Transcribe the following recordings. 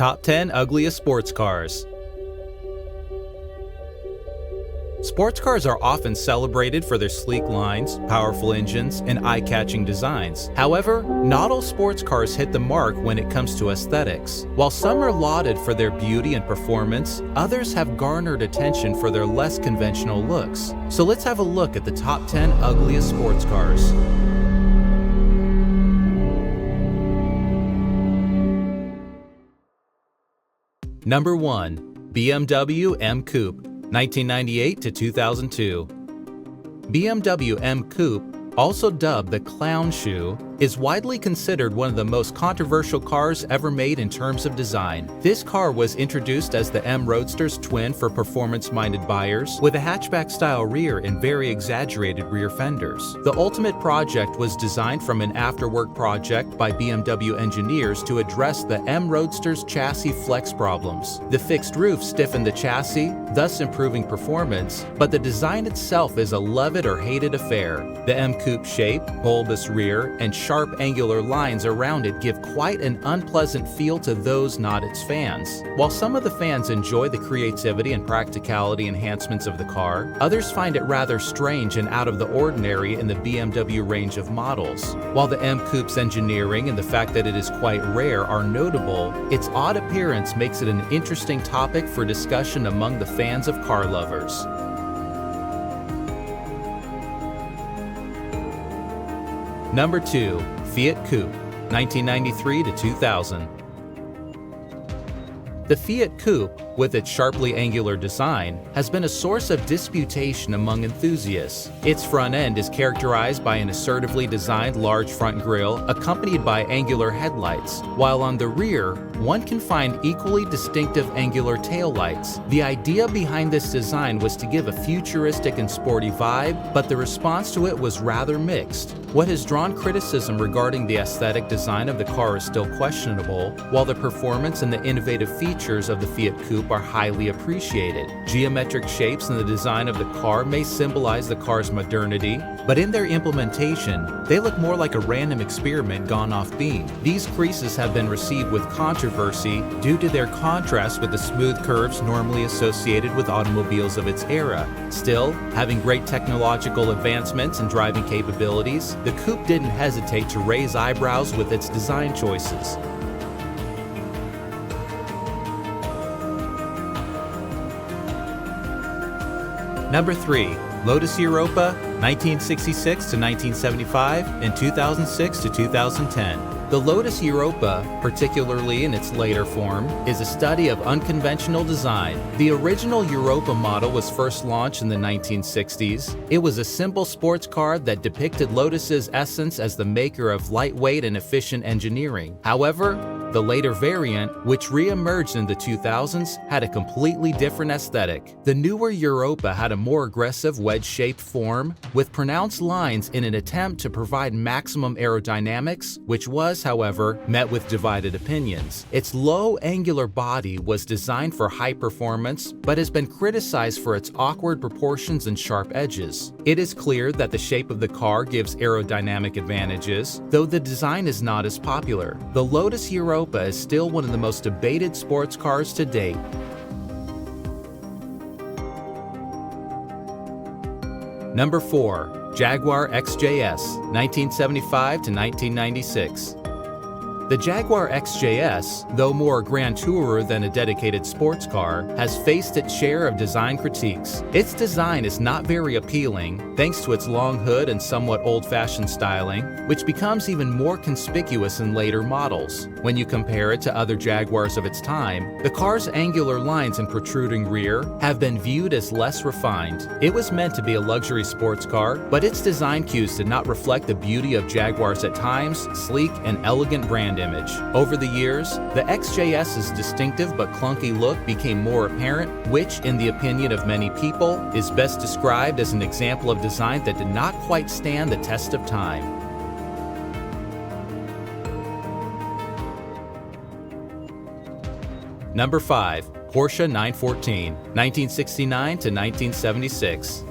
Top 10 Ugliest Sports Cars. Sports cars are often celebrated for their sleek lines, powerful engines, and eye-catching designs. However, not all sports cars hit the mark when it comes to aesthetics. While some are lauded for their beauty and performance, others have garnered attention for their less conventional looks. So let's have a look at the top 10 ugliest sports cars. Number 1. BMW M Coupe, 1998 to 2002. BMW M Coupe, also dubbed the clown shoe, is widely considered one of the most controversial cars ever made in terms of design. This car was introduced as the M Roadster's twin for performance-minded buyers, with a hatchback-style rear and very exaggerated rear fenders. The ultimate project was designed from an after-work project by BMW engineers to address the M Roadster's chassis flex problems. The fixed roof stiffened the chassis, thus improving performance, but the design itself is a love-it-or-hate-it affair. The M Coupe shape, bulbous rear, and sharp angular lines around it give quite an unpleasant feel to those not its fans. While some of the fans enjoy the creativity and practicality enhancements of the car, others find it rather strange and out of the ordinary in the BMW range of models. While the M Coupe's engineering and the fact that it is quite rare are notable, its odd appearance makes it an interesting topic for discussion among the fans of car lovers. Number 2. Fiat Coupe, 1993 to 2000. The Fiat Coupe, with its sharply angular design, has been a source of disputation among enthusiasts. Its front end is characterized by an assertively designed large front grille accompanied by angular headlights, while on the rear, one can find equally distinctive angular taillights. The idea behind this design was to give a futuristic and sporty vibe, but the response to it was rather mixed. What has drawn criticism regarding the aesthetic design of the car is still questionable, while the performance and the innovative features of the Fiat Coupe are highly appreciated. Geometric shapes in the design of the car may symbolize the car's modernity, but in their implementation, they look more like a random experiment gone off beam. These creases have been received with controversy due to their contrast with the smooth curves normally associated with automobiles of its era. Still, having great technological advancements and driving capabilities, the coupe didn't hesitate to raise eyebrows with its design choices. Number 3. Lotus Europa, 1966 to 1975 and 2006 to 2010. The Lotus Europa, particularly in its later form, is a study of unconventional design. The original Europa model was first launched in the 1960s. It was a simple sports car that depicted Lotus's essence as the maker of lightweight and efficient engineering. However, the later variant, which re-emerged in the 2000s, had a completely different aesthetic. The newer Europa had a more aggressive wedge-shaped form, with pronounced lines in an attempt to provide maximum aerodynamics, which was, however, met with divided opinions. Its low angular body was designed for high performance, but has been criticized for its awkward proportions and sharp edges. It is clear that the shape of the car gives aerodynamic advantages, though the design is not as popular. The Lotus Europa is still one of the most debated sports cars to date. Number 4. Jaguar XJS, 1975 to 1996. The Jaguar XJS, though more a grand tourer than a dedicated sports car, has faced its share of design critiques. Its design is not very appealing, thanks to its long hood and somewhat old-fashioned styling, which becomes even more conspicuous in later models. When you compare it to other Jaguars of its time, the car's angular lines and protruding rear have been viewed as less refined. It was meant to be a luxury sports car, but its design cues did not reflect the beauty of Jaguar's at times sleek and elegant brand image. Over the years, the XJS's distinctive but clunky look became more apparent, which, in the opinion of many people, is best described as an example of design that did not quite stand the test of time. Number 5. Porsche 914, 1969 to 1976.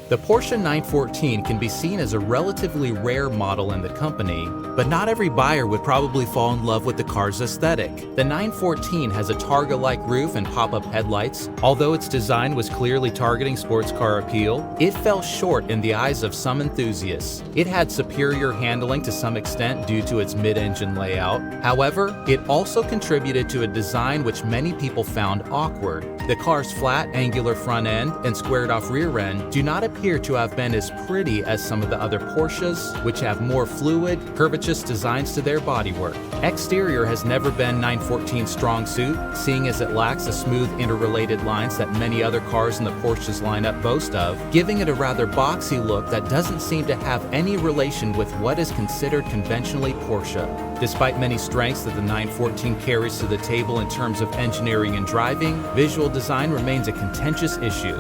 The Porsche 914 can be seen as a relatively rare model in the company, but not every buyer would probably fall in love with the car's aesthetic. The 914 has a Targa-like roof and pop-up headlights. Although its design was clearly targeting sports car appeal, it fell short in the eyes of some enthusiasts. It had superior handling to some extent due to its mid-engine layout. However, it also contributed to a design which many people found awkward. The car's flat, angular front end and squared-off rear end do not appear to have been as pretty as some of the other Porsches, which have more fluid, curvaceous designs to their bodywork. Exterior has never been 914's strong suit, seeing as it lacks the smooth interrelated lines that many other cars in the Porsche's lineup boast of, giving it a rather boxy look that doesn't seem to have any relation with what is considered conventionally Porsche. Despite many strengths that the 914 carries to the table in terms of engineering and driving, visual design remains a contentious issue.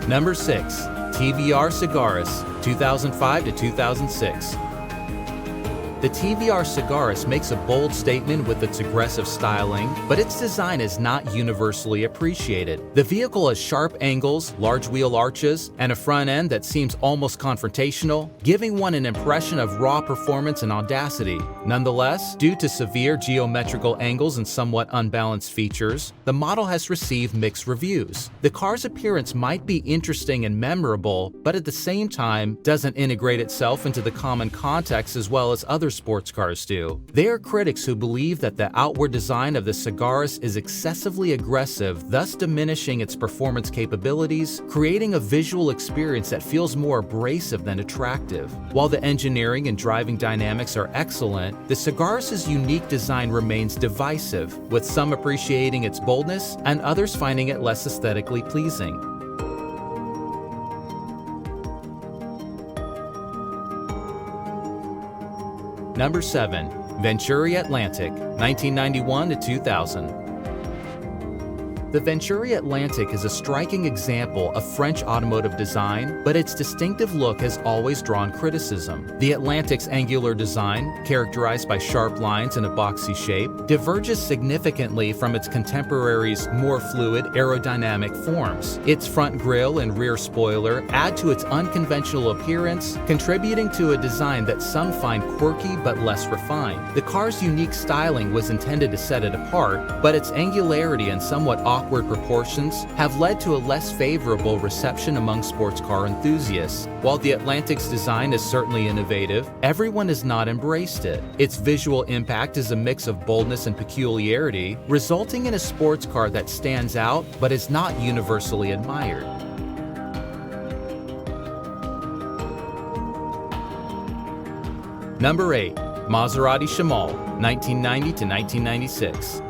Number 6. TVR Cigaris, 2005 to 2006. The TVR Cigaris makes a bold statement with its aggressive styling, but its design is not universally appreciated. The vehicle has sharp angles, large wheel arches, and a front end that seems almost confrontational, giving one an impression of raw performance and audacity. Nonetheless, due to severe geometrical angles and somewhat unbalanced features, the model has received mixed reviews. The car's appearance might be interesting and memorable, but at the same time doesn't integrate itself into the common context as well as other sports cars do. There are critics who believe that the outward design of the Cigaris is excessively aggressive, thus diminishing its performance capabilities, creating a visual experience that feels more abrasive than attractive. While the engineering and driving dynamics are excellent, the Cigaris' unique design remains divisive, with some appreciating its boldness and others finding it less aesthetically pleasing. Number 7. Venturi Atlantic, 1991 to 2000. The Venturi Atlantic is a striking example of French automotive design, but its distinctive look has always drawn criticism. The Atlantic's angular design, characterized by sharp lines and a boxy shape, diverges significantly from its contemporaries' more fluid aerodynamic forms. Its front grille and rear spoiler add to its unconventional appearance, contributing to a design that some find quirky but less refined. The car's unique styling was intended to set it apart, but its angularity and somewhat awkward proportions have led to a less favorable reception among sports car enthusiasts. While the Atlantic's design is certainly innovative, everyone has not embraced it. Its visual impact is a mix of boldness and peculiarity, resulting in a sports car that stands out but is not universally admired. Number 8. Maserati Shamal, 1990 to 1996.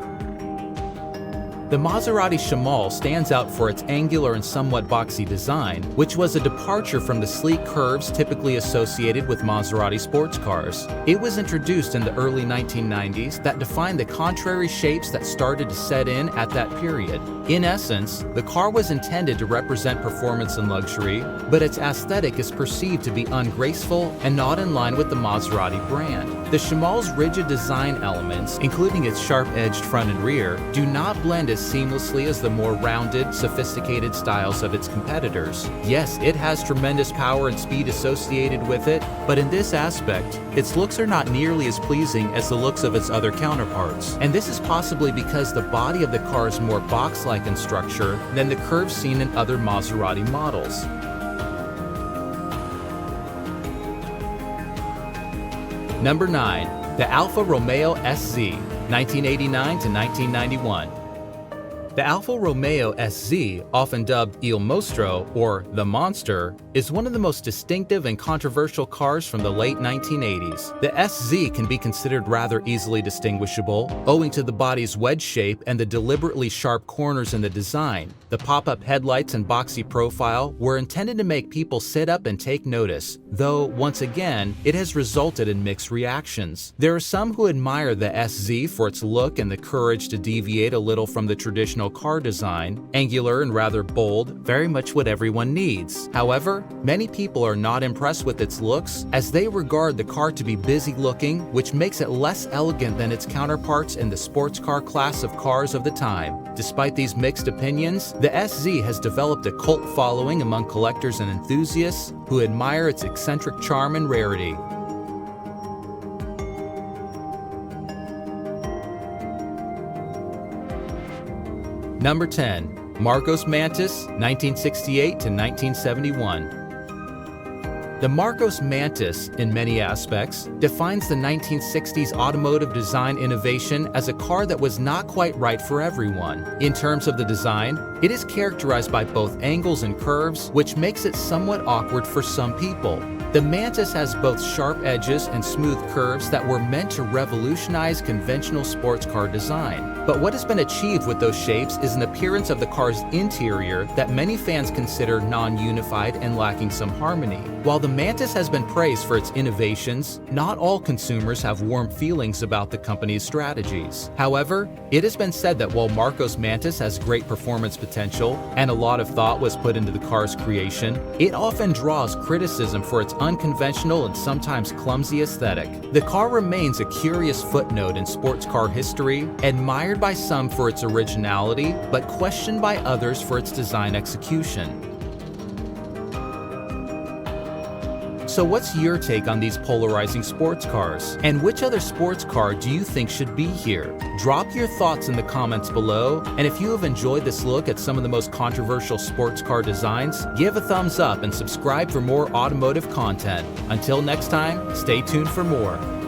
The Maserati Shamal stands out for its angular and somewhat boxy design, which was a departure from the sleek curves typically associated with Maserati sports cars. It was introduced in the early 1990s that defined the contrary shapes that started to set in at that period. In essence, the car was intended to represent performance and luxury, but its aesthetic is perceived to be ungraceful and not in line with the Maserati brand. The Shamal's rigid design elements, including its sharp-edged front and rear, do not blend as seamlessly as the more rounded, sophisticated styles of its competitors. Yes, it has tremendous power and speed associated with it, but in this aspect, its looks are not nearly as pleasing as the looks of its other counterparts. And this is possibly because the body of the car is more box-like in structure than the curves seen in other Maserati models. Number 9. The Alfa Romeo SZ, 1989 to 1991. The Alfa Romeo SZ, often dubbed Il Mostro or The Monster, is one of the most distinctive and controversial cars from the late 1980s. The SZ can be considered rather easily distinguishable, owing to the body's wedge shape and the deliberately sharp corners in the design. The pop-up headlights and boxy profile were intended to make people sit up and take notice, though, once again, it has resulted in mixed reactions. There are some who admire the SZ for its look and the courage to deviate a little from the traditional unconventional car design, angular and rather bold, very much what everyone needs. However, many people are not impressed with its looks as they regard the car to be busy-looking, which makes it less elegant than its counterparts in the sports car class of cars of the time. Despite these mixed opinions, the SZ has developed a cult following among collectors and enthusiasts who admire its eccentric charm and rarity. Number 10. Marcos Mantis, 1968 to 1971. The Marcos Mantis, in many aspects, defines the 1960s automotive design innovation as a car that was not quite right for everyone. In terms of the design, it is characterized by both angles and curves, which makes it somewhat awkward for some people. The Mantis has both sharp edges and smooth curves that were meant to revolutionize conventional sports car design. But what has been achieved with those shapes is an appearance of the car's interior that many fans consider non-unified and lacking some harmony. While the Mantis has been praised for its innovations, not all consumers have warm feelings about the company's strategies. However, it has been said that while Marcos Mantis has great performance potential and a lot of thought was put into the car's creation, it often draws criticism for its unconventional and sometimes clumsy aesthetic. The car remains a curious footnote in sports car history, admired by some for its originality, but questioned by others for its design execution. So what's your take on these polarizing sports cars? And which other sports car do you think should be here? Drop your thoughts in the comments below, and if you have enjoyed this look at some of the most controversial sports car designs, give a thumbs up and subscribe for more automotive content. Until next time, stay tuned for more.